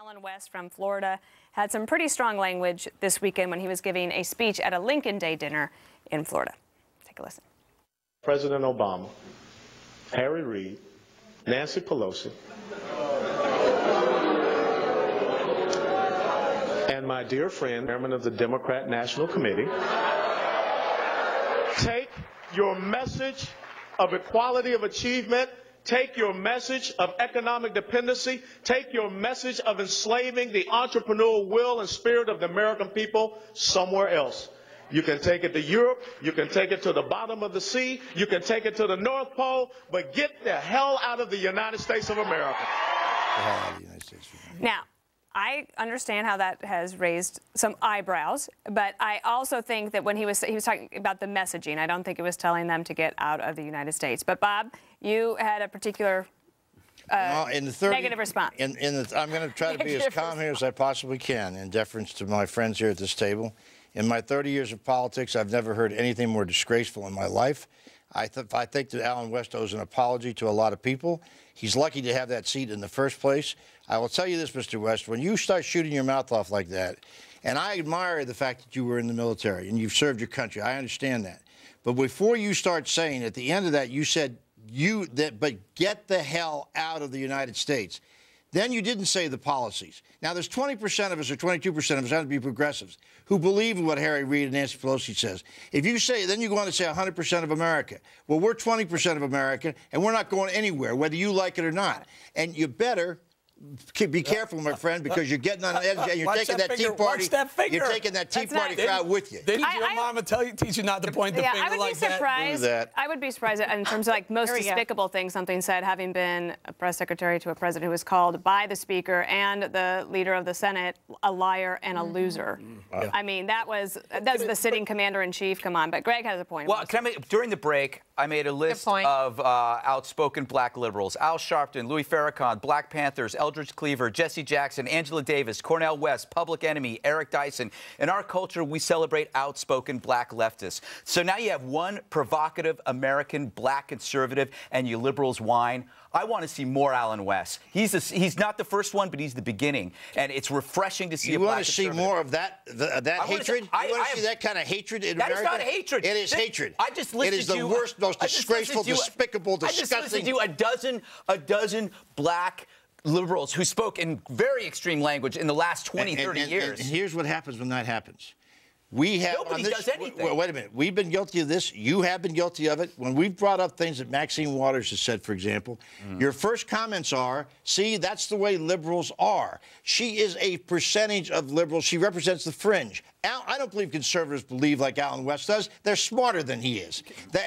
Allen West from Florida had some pretty strong language this weekend when he was giving a speech at a Lincoln Day dinner in Florida. Take a listen. President Obama, Harry Reid, Nancy Pelosi, and my dear friend, chairman of the Democrat National Committee, take your message of equality of achievement, take your message of economic dependency, take your message of enslaving the entrepreneurial will and spirit of the American people somewhere else. You can take it to Europe, you can take it to the bottom of the sea, you can take it to the North Pole, but get the hell out of the United States of America. Now, I understand how that has raised some eyebrows, but I also think that when he was talking about the messaging, I don't think it was telling them to get out of the United States. But Bob, you had a particular negative response. I'm going to try to be as calm here as I possibly can in deference to my friends here at this table. In my 30 years of politics, I've never heard anything more disgraceful in my life. I think that Allen West owes an apology to a lot of people. He's lucky to have that seat in the first place. I will tell you this, Mr. West, when you start shooting your mouth off like that, and I admire the fact that you were in the military and you've served your country. I understand that. But before you start saying, at the end of that, you said, but get the hell out of the United States. Then you didn't say the policies. Now, there's 20% of us or 22% of us, have to be progressives, who believe in what Harry Reid and Nancy Pelosi says. If you say, then you go on to say 100% of America. Well, we're 20% of America, and we're not going anywhere, whether you like it or not. And you better be careful, my friend, because you're getting on the edge and you're taking that Tea Party. You're taking that Tea Party crowd with you. Didn't your mama teach you not to point the finger like that? I would be surprised in terms of like most despicable thing something said, having been a press secretary to a president who was called by the Speaker and the leader of the Senate a liar and a loser. I mean, that's the sitting commander-in-chief. Come on, but Greg has a point. Well, during the break, I made a list of outspoken black liberals: Al Sharpton, Louis Farrakhan, Black Panthers, Eldridge Cleaver, Jesse Jackson, Angela Davis, Cornel West, Public Enemy, Eric Dyson. In our culture, we celebrate outspoken black leftists. So now you have one provocative American black conservative, and you liberals whine. I want to see more Allen West. He's not the first one, but he's the beginning, and it's refreshing to see. You want to see more of that hatred? You want to see that kind of hatred in America? That is not hatred. It is hatred. I just listed you. It is the worst, most disgraceful, despicable, disgusting. I just listed you a dozen black liberals who spoke in very extreme language in the last 20, 30 years. And here's what happens when that happens. We have Nobody does anything. Wait a minute. We've been guilty of this. You have been guilty of it. When we've brought up things that Maxine Waters has said, for example, your first comments are, see, that's the way liberals are. She is a percentage of liberals. She represents the fringe. I don't believe conservatives believe like Allen West does. They're smarter than he is.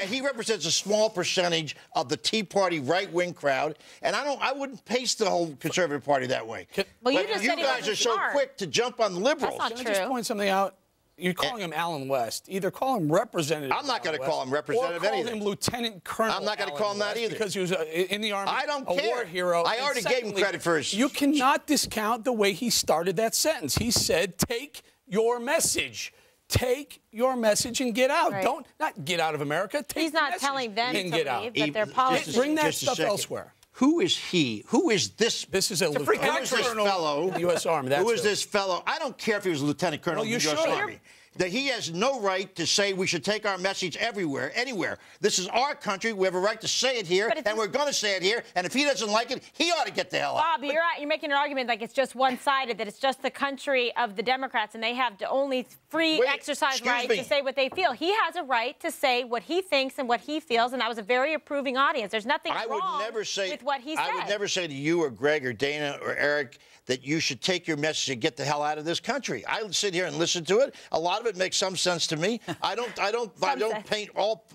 He represents a small percentage of the Tea Party right-wing crowd, and I wouldn't pace the whole conservative party that way. Well, but you guys are so quick to jump on liberals. That's not true. Can I just point something out? You're calling him Allen West. Either call him Representative. I'm not going to call him Representative anything. Or anything. call him Lieutenant Colonel. I'm not going to call him that either. Because he was in the Army. I don't care. A war hero. I already gave him credit for his. You cannot discount the way he started that sentence. He said, take your message. Take your message and get out. Right. Not get out of America. Take He's not telling them to leave, but their policies. Bring that stuff elsewhere. Who is he? Who is this? This is a lieutenant colonel of the U.S. Army. Who is this fellow? I don't care if he was a lieutenant colonel of the U.S. Army. That he has no right to say we should take our message everywhere, anywhere. This is our country. We have a right to say it here, and we're going to say it here. And if he doesn't like it, he ought to get the hell out. Bob, you're making an argument like it's just one-sided, that it's just the country of the Democrats, and they have the only free exercise right to say what they feel. He has a right to say what he thinks and what he feels, and that was a very approving audience. There's nothing wrong with what he said. I would never say to you or Greg or Dana or Eric that you should take your message and get the hell out of this country. I sit here and listen to it. A lot of it makes some sense to me. I don't paint all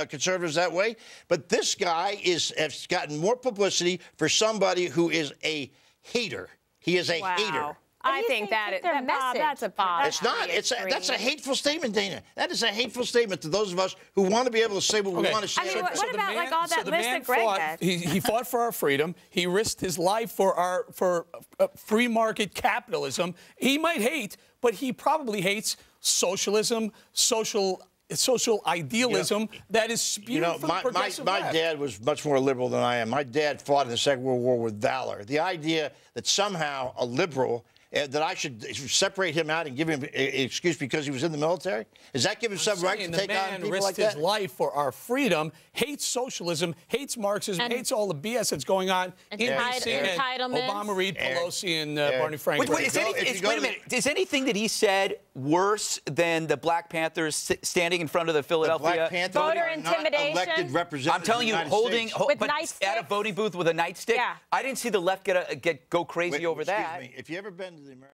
conservatives that way. But this guy has gotten more publicity for somebody who is a hater. He is a hater. I think that's a Bob. It's not. That's a hateful statement, Dana. That is a hateful statement to those of us who want to be able to say what we want to say. I mean, what about like all that list that Greg had? He fought for our freedom. He risked his life for free market capitalism. He might hate, but he probably hates socialism, social social idealism that is spewed from the progressive left. My dad was much more liberal than I am. My dad fought in the Second World War with valor. The idea that somehow a liberal that I should separate him out and give him an excuse because he was in the military? Is that giving some right to take on people like that? The man risked his life for our freedom, hates socialism, hates Marxism, hates all the BS that's going on in D.C. and Obama, Reid, Pelosi, and Barney Frank. Wait a minute. Is anything that he said worse than the Black Panthers standing in front of the Philadelphia? Voter intimidation. Elected representatives. I'm telling you, at a voting booth with a nightstick. Yeah. I didn't see the left go crazy over that. Excuse me. If you ever been to the American